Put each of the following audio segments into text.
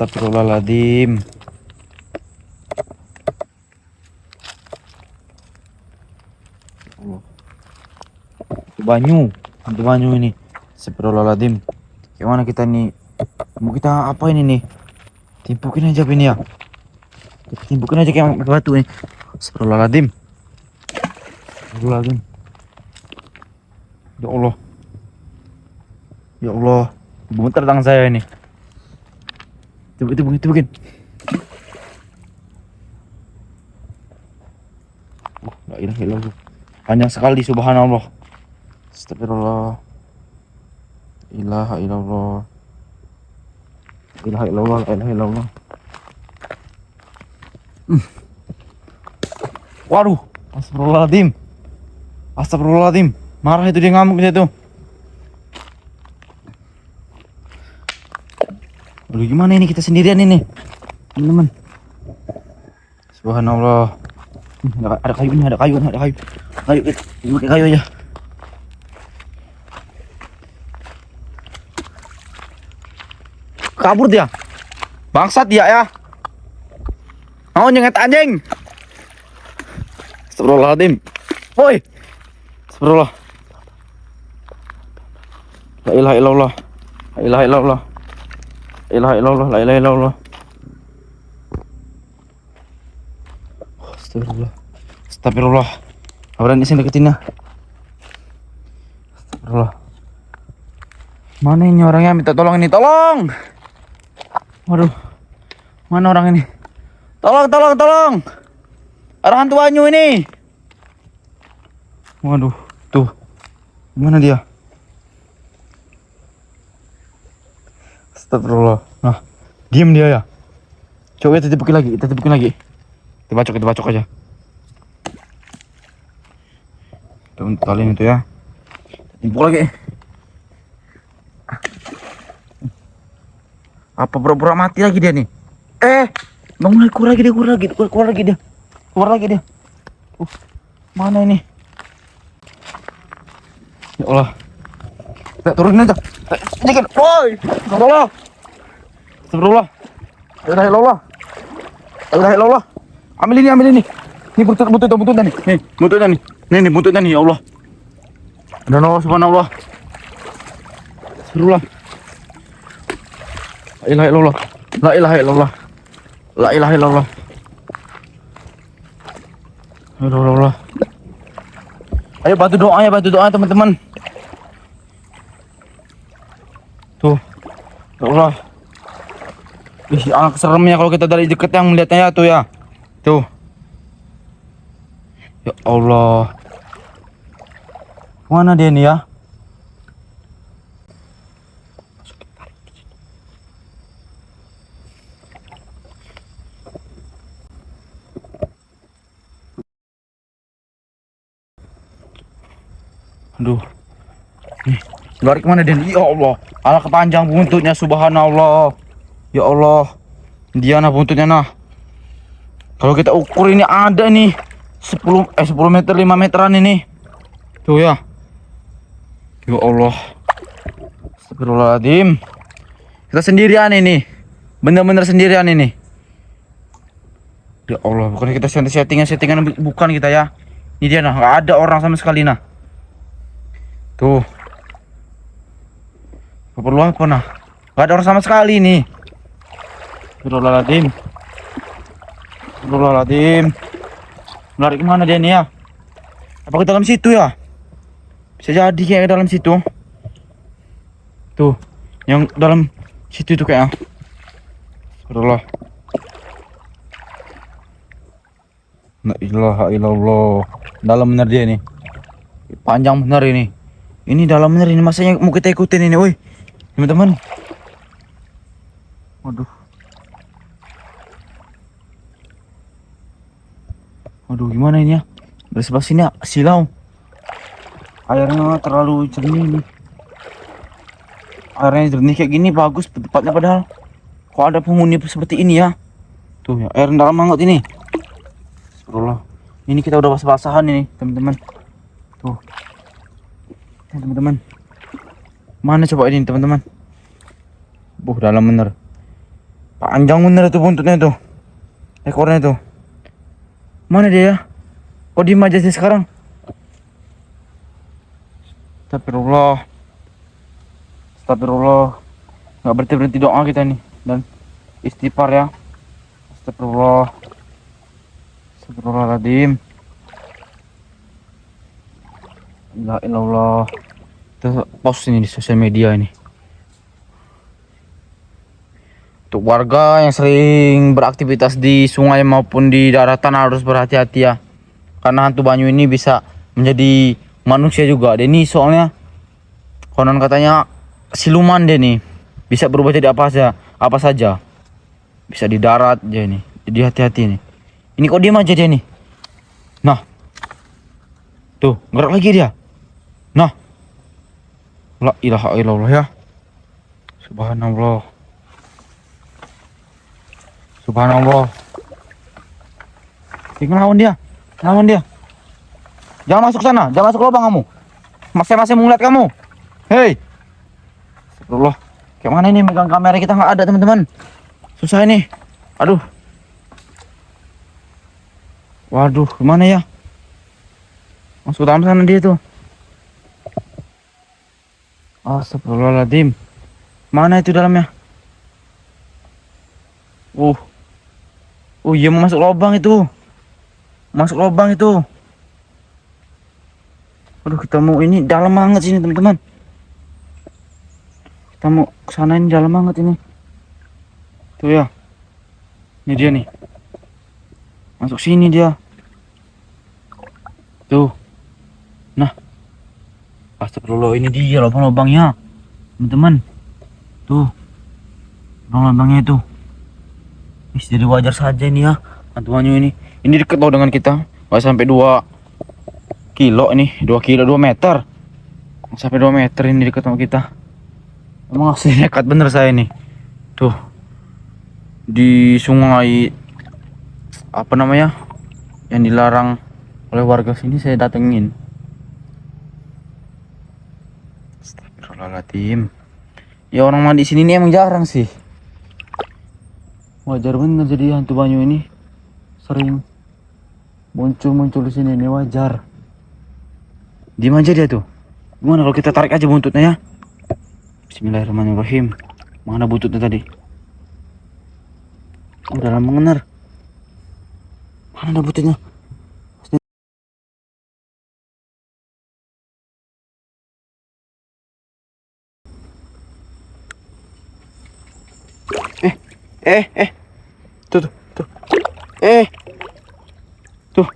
Astagfirullahaladzim. Itu banyu ini. Astagfirullahaladzim. Gimana kita nih? Mau kita apa ini nih? Timpukin aja ini ya. Kita timpukin aja kayak batu nih. Astagfirullahaladzim. Astagfirullahaladzim. Ya Allah. Ya Allah. Bentar tangan saya ini. Itu mungkin. La ilaha illallah. Panjang sekali, subhanallah. Astagfirullah. Ilaha illallah. Ilaha illallah, la ilaha illallah. Waduh, astagfirullahaladzim. Astagfirullahaladzim. Marah itu, dia ngamuk dia tuh. Aduh, gimana ini, kita sendirian ini, teman-teman. Subhanallah. Ada kayu ini, ada kayu. Kayu, kita pakai kayu aja. Kabur dia. Bangsat dia ya. Mau nyengat anjing. Astagfirullahaladzim. Woi. Astagfirullah. La ilaha illallah. La ilaha illallah. La ilaha illallah. La ilaha illallah. Astagfirullah. Astagfirullah. Berani sini deketin ya. Astagfirullah. Mana ini orangnya, minta tolong ini, tolong. Waduh. Mana orang ini? Tolong. Ada hantu banyu ini. Waduh, tuh. Gimana dia? Astagfirullah. Nah, diem dia ya. Coba kita tipukin lagi. Kita bacok aja. Untuk kalian itu ya. Timpuk lagi. Apa pura-pura mati lagi dia nih? Bangun lagi, keluar lagi dia. Mana ini? Ya Allah. Kita turunin aja. Ini kan, woi, astagfirullah. La ilaha illallah. Ambil ini. Ini buntutnya nih. Nih, buntutnya nih, ya Allah. Dan Allah subhanallah. Astagfirullah. La ilaha illallah. Allah. Ayo bantu doa teman-teman. Tuh. Ya Allah. Ih, anak seremnya kalau kita dari dekat yang melihatnya ya tuh ya. Tuh. Ya Allah. Mana dia nih ya? Aduh. Lari kemana dia? Ya Allah. Alah, kepanjang buntutnya, subhanallah. Ya Allah. Dia nah buntutnya nah. Kalau kita ukur ini ada nih 10 meter, 5 meteran ini. Tuh ya. Ya Allah. Astagfirullahaladzim. Kita sendirian ini. Bener-bener sendirian ini. Ya Allah, bukan kita settingan bukan kita ya. Ini dia nah, nggak ada orang sama sekali nah. Tuh. Perlu apa nah? Gak ada orang sama sekali nih. Astagfirullahaladzim. Lari kemana dia nih ya? Apa ke dalam situ ya? Bisa jadi kayak ke dalam situ. Tuh. Yang dalam situ itu kayak. Astagfirullah. La ilaha illallah. Dalam bener dia nih. Panjang bener ini. Ini dalam bener ini, masanya mau kita ikutin ini, woi. Teman-teman. Waduh, gimana ini ya? Dari sebelah sini ya, silau. Airnya terlalu jernih nih. Airnya jernih kayak gini bagus tempatnya, padahal kok ada penghuni seperti ini ya. Tuh ya, air dalam banget ini. Astagfirullah. Ini kita udah basah-basahan ini, teman-teman. Tuh. Teman-teman. Mana coba ini, teman-teman? Dalam bener. Panjang bener itu buntutnya itu. Ekornya itu. Mana dia ya? Kok diem aja sih sekarang? Astagfirullah. Astagfirullah. Nggak berhenti-berhenti doa kita nih. Dan istighfar ya. Astagfirullah. Astagfirullahaladzim. La ilallah. Kita post ini di sosial media ini. Untuk warga yang sering beraktivitas di sungai maupun di daratan harus berhati-hati ya. Karena hantu banyu ini bisa menjadi manusia juga. Dia ini soalnya konon katanya siluman dia nih. Bisa berubah jadi apa saja. Bisa di darat dia ini. Jadi hati-hati nih. Ini kok diam aja dia nih. Nah. Tuh, gerak lagi dia. Nah. La ilaha illallah ya. Subhanallah. Subhanallah. Ngelawan dia. Ngelawan dia. Jangan masuk sana. Jangan masuk lubang kamu. Masih mau ngeliat kamu. Hei. Astagfirullah. Kayak mana ini megang kamera kita nggak ada teman-teman. Susah ini. Aduh. Waduh, gimana ya? Masuk dalam sana dia tuh. Astagfirullahaladzim. Mana itu dalamnya? Oh iya mau masuk lubang itu. Masuk lubang itu. Aduh, kita mau ini dalam banget sini teman-teman. Kita mau kesana ini dalam banget ini. Tuh ya. Ini dia nih. Masuk sini dia. Tuh. Nah. Astagfirullah, ini dia lubang-lubangnya. Teman-teman. Tuh. Lubang-lubangnya itu. Jadi wajar saja ini ya. Hantu banyu ini. Ini deket loh dengan kita. Gak sampai 2 kilo ini. 2 kilo 2 meter. Sampai 2 meter ini deket sama kita. Emang asli nekat bener saya nih. Tuh. Di sungai apa namanya? Yang dilarang oleh warga sini saya datengin. Astagfirullahaladzim. Ya orang mandi sini nih emang jarang sih. Wajar bener jadi hantu banyu ini sering muncul di sini, ini wajar. Diam aja dia tuh. Gimana kalau kita tarik aja buntutnya ya? Bismillahirrahmanirrahim. Mana buntutnya tadi? Oh, dalam mengenar. Mana ada buntutnya? Tuh. Tuh.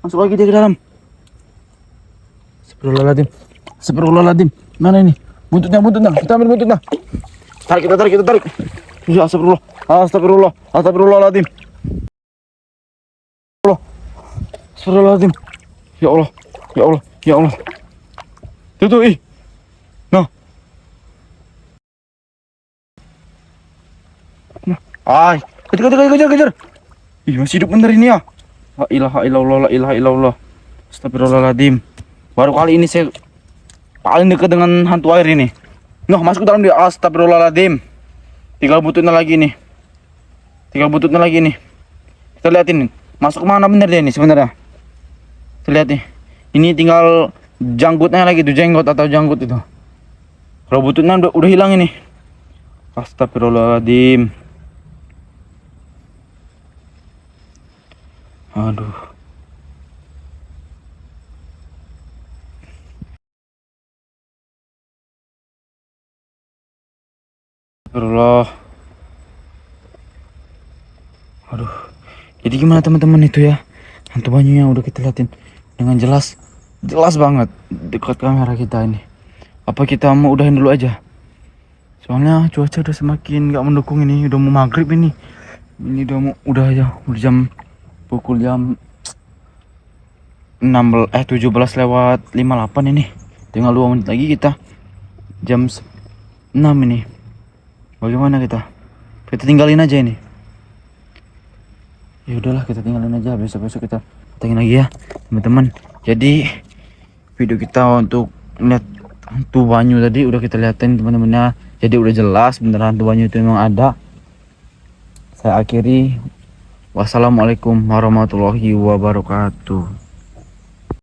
Masuk lagi dia ke dalam. Astagfirullahaladzim. Mana ini? Buntutnya. Kita ambil buntutnya. Kita tarik. Ya, Astagfirullahaladzim. Astagfirullahaladzim. Ya Allah. Tuh, ih. Nah. Ay, kejar. Ih, masih hidup bener ini ya. La ilaha illallah. Astagfirullahaladzim. Baru kali ini saya paling dekat dengan hantu air ini. Nah, masuk ke dalam dia. Astagfirullahaladzim. Tinggal buntutnya lagi nih. Kita liatin. Masuk kemana bener dia nih sebenarnya. Kita lihat nih. Ini tinggal janggutnya lagi tuh, jenggot atau janggut itu. Kalau buntutnya udah hilang ini. Astagfirullahaladzim. Aduh. Astagfirullah. Aduh. Jadi gimana teman-teman itu ya? Hantu banyunya udah kita liatin dengan jelas banget dekat kamera kita ini. Apa kita mau udahin dulu aja? Soalnya cuaca udah semakin gak mendukung ini. Udah mau maghrib ini. Ini udah jam pukul jam 17 lewat 58 ini. Tinggal 2 menit lagi kita jam 6 ini. Bagaimana kita tinggalin aja ini. Ya udahlah, kita tinggalin aja. Besok kita tanya lagi ya teman-teman. Jadi video kita untuk lihat hantu banyu tadi udah kita liatin teman-teman ya. Jadi udah jelas beneran hantu banyu itu memang ada. saya akhiri. Wassalamualaikum warahmatullahi wabarakatuh.